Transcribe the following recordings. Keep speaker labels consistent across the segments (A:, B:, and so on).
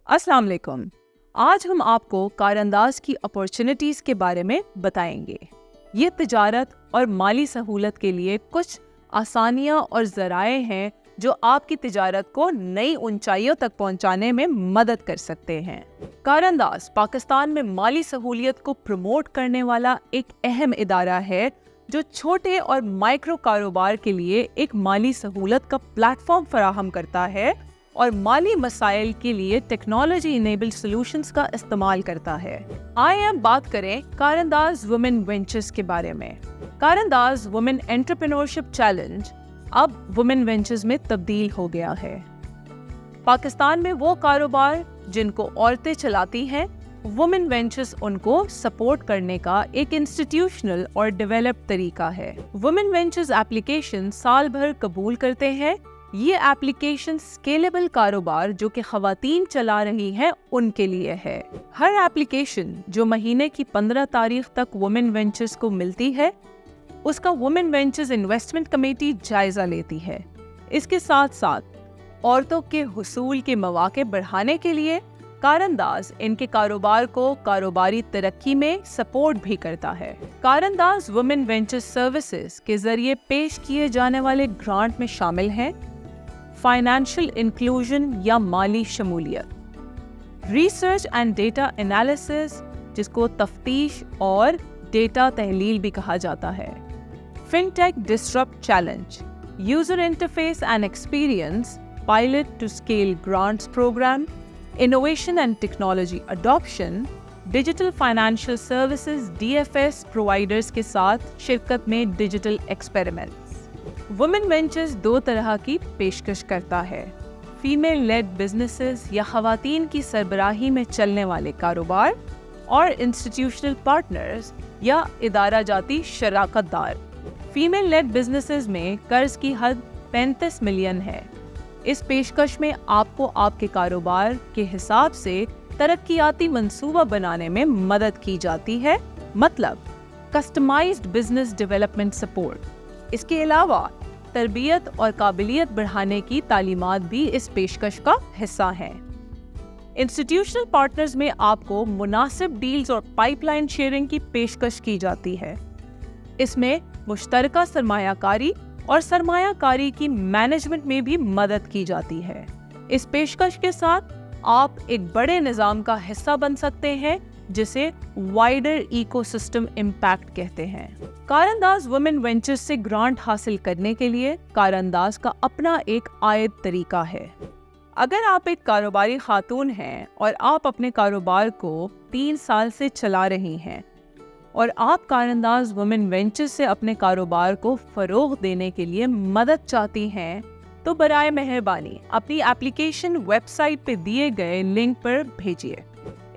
A: अस्सलाम वालेकुम। आज हम आपको कारअंदाज की अपॉर्चुनिटीज़ के बारे में बताएंगे। ये तिजारत और माली सहूलत के लिए कुछ आसानियाँ और ज़राए हैं जो आपकी तिजारत को नई ऊंचाइयों तक पहुंचाने में मदद कर सकते हैं। कारअंदाज पाकिस्तान में माली सहूलियत को प्रमोट करने वाला एक अहम इदारा है जो छोटे और माइक्रो कारोबार के लिए एक माली सहूलत का प्लेटफॉर्म फराहम करता है और माली मसाइल के लिए टेक्नोलॉजी इनेबल्ड सॉल्यूशंस का इस्तेमाल करता है। आइए अब बात करें कारअंदाज वुमेन वेंचर्स के बारे में। कारअंदाज वुमेन एंटरप्रेन्योरशिप चैलेंज अब वुमेन वेंचर्स में तब्दील हो गया है। पाकिस्तान में वो कारोबार जिनको औरतें चलाती हैं, वुमेन वेंचर्स उनको सपोर्ट करने का एक इंस्टीट्यूशनल और डेवलप्ड तरीका है। वुमेन वेंचर्स एप्लीकेशन साल भर कबूल करते हैं। ये एप्लीकेशन स्केलेबल कारोबार जो कि खवातीन चला रही हैं उनके लिए है। हर एप्लीकेशन जो महीने की 15 तारीख तक वुमेन वेंचर्स को मिलती है, उसका वुमेन वेंचर्स इन्वेस्टमेंट कमेटी जायजा लेती है। इसके साथ साथ औरतों के हुसूल के मौके बढ़ाने के लिए कारअंदाज इनके कारोबार को कारोबारी तरक्की में सपोर्ट भी करता है। कारअंदाज वुमेन वेंचर्स सर्विसेज के जरिए पेश किए जाने वाले ग्रांट में शामिल हैं फाइनेंशियल इंक्लूजन या माली शमूलियत, रिसर्च एंड डेटा एनालिसिस जिसको तफ्तीश और डेटा तहलील भी कहा जाता है, fintech disrupt challenge, user interface and experience pilot to scale grants program, innovation and technology adoption, digital financial services DFS providers के साथ शिरकत में डिजिटल एक्सपेरिमेंट्स। वुमेन वेंचर्स दो तरह की पेशकश करता है, फीमेल लेड बिजनेसेस या खवातीन की सरबराही में चलने वाले कारोबार और इंस्टीट्यूशनल पार्टनर्स या इदारा जाती शराकतदार। फीमेल लेड बिजनेसेस में कर्ज की हद 35 मिलियन है। इस पेशकश में आपको आपके कारोबार के हिसाब से तरक्कियाती मंसूबा बनाने में मदद की जाती है, मतलब कस्टमाइज्ड बिजनेस डेवलपमेंट सपोर्ट। इसके अलावा तरबियत और काबिलियत बढ़ाने की तालीमात भी इस पेशकश का हिस्सा हैं। इंस्टीट्यूशनल पार्टनर्स में आपको मुनासिब डील्स और पाइपलाइन शेयरिंग की पेशकश की जाती है। इसमें मुश्तरका सरमायाकारी और सरमायाकारी की मैनेजमेंट में भी मदद की जाती है। इस पेशकश के साथ आप एक बड़े निज़ाम का हिस्सा बन सकते हैं जिसे वाइडर इकोसिस्टम इम्पैक्ट कहते हैं। कारअंदाज वुमेन वेंचर्स से ग्रांट हासिल करने के लिए कारअंदाज का अपना एक आयद तरीका है। अगर आप एक कारोबारी खातून हैं और आप अपने कारोबार को 3 साल से चला रही हैं और आप कारअंदाज वुमेन वेंचर्स से अपने कारोबार को फरोग देने के लिए मदद चाहती हैं, तो बराए मेहरबानी अपनी एप्लीकेशन वेबसाइट पे दिए गए लिंक पर भेजिए।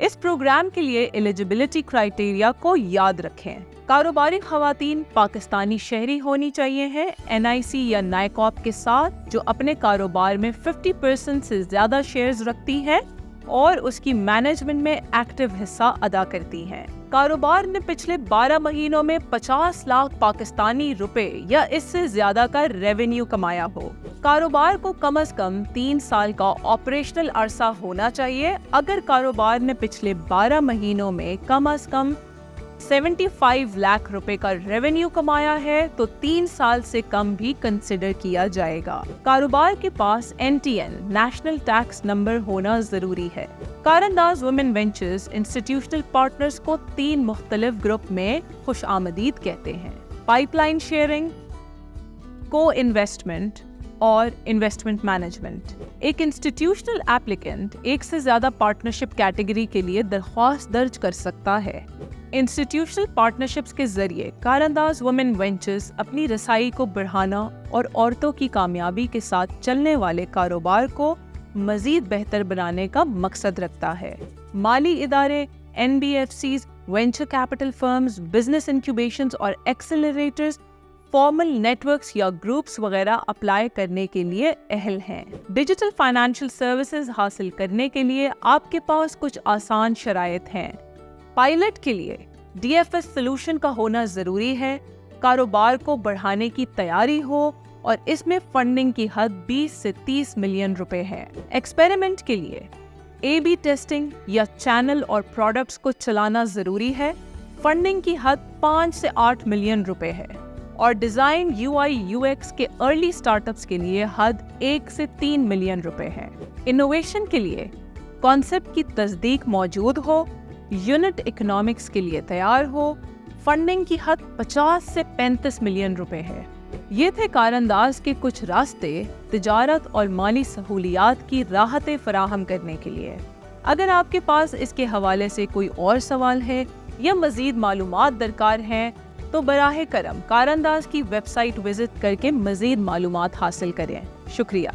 A: इस प्रोग्राम के लिए एलिजिबिलिटी क्राइटेरिया को याद रखें। कारोबारी खवातीन पाकिस्तानी शहरी होनी चाहिए हैं, NIC या नाइकॉप के साथ, जो अपने कारोबार में 50% से ज्यादा शेयर्स रखती हैं और उसकी मैनेजमेंट में एक्टिव हिस्सा अदा करती हैं। कारोबार ने पिछले 12 महीनों में 50 लाख पाकिस्तानी रुपए या इससे ज्यादा का रेवेन्यू कमाया हो। कारोबार को कम से कम 3 साल का ऑपरेशनल अरसा होना चाहिए। अगर कारोबार ने पिछले 12 महीनों में कम से कम 75 लाख रुपए का रेवेन्यू कमाया है तो 3 साल से कम भी कंसिडर किया जाएगा। कारोबार के पास NTN नेशनल टैक्स नंबर होना जरूरी है। कारअंदाज वुमेन वेंचर्स इंस्टीट्यूशनल पार्टनर्स को 3 मुख्तलिफ ग्रुप में खुशामदीद कहते हैं: पाइपलाइन शेयरिंग, को इन्वेस्टमेंट और इन्वेस्टमेंट मैनेजमेंट। एक इंस्टीट्यूशनल एप्लीकेंट एक से ज्यादा पार्टनरशिप कैटेगरी के लिए दरख्वास्त दर्ज कर सकता है। इंस्टीट्यूशनल पार्टनरशिप्स के जरिए कारअंदाज वुमेन वेंचर्स अपनी रसाई को बढ़ाना और औरतों की कामयाबी के साथ चलने वाले कारोबार को मजीद बेहतर बनाने का मकसद रखता है। माली इदारे, NBFCs, venture capital firms, business incubations और एक्सेलरेटर्स फॉर्मल नेटवर्क्स या ग्रुप्स वगैरह अप्लाई करने के लिए अहल हैं। डिजिटल फाइनेंशियल सर्विसेज हासिल करने के लिए आपके पास कुछ आसान शराइत हैं। पायलट के लिए DFS सोल्यूशन का होना जरूरी है। کاروبار کو بڑھانے کی تیاری ہو اور اس میں فنڈنگ کی حد 20 سے 30 ملین روپے ہے۔ ایکسپیریمنٹ کے لیے اے بی ٹیسٹنگ یا چینل اور پروڈکٹس کو چلانا ضروری ہے۔ فنڈنگ کی حد 5 سے 8 ملین روپے ہے اور ڈیزائن UI/UX کے ارلی سٹارٹ اپس کے لیے حد 1 سے 3 ملین روپے ہے۔ انوویشن کے لیے کانسیپٹ کی تصدیق موجود ہو، یونٹ اکنامکس کے لیے تیار ہو، فنڈنگ کی حد 50 سے 35 ملین روپے ہے۔ یہ تھے کار انداز کے کچھ راستے تجارت اور مالی سہولیات کی راحتیں فراہم کرنے کے لیے۔ اگر آپ کے پاس اس کے حوالے سے کوئی اور سوال ہے یا مزید معلومات درکار ہیں تو براہ کرم کار انداز کی ویب سائٹ وزٹ کر کے مزید معلومات حاصل کریں۔ شکریہ۔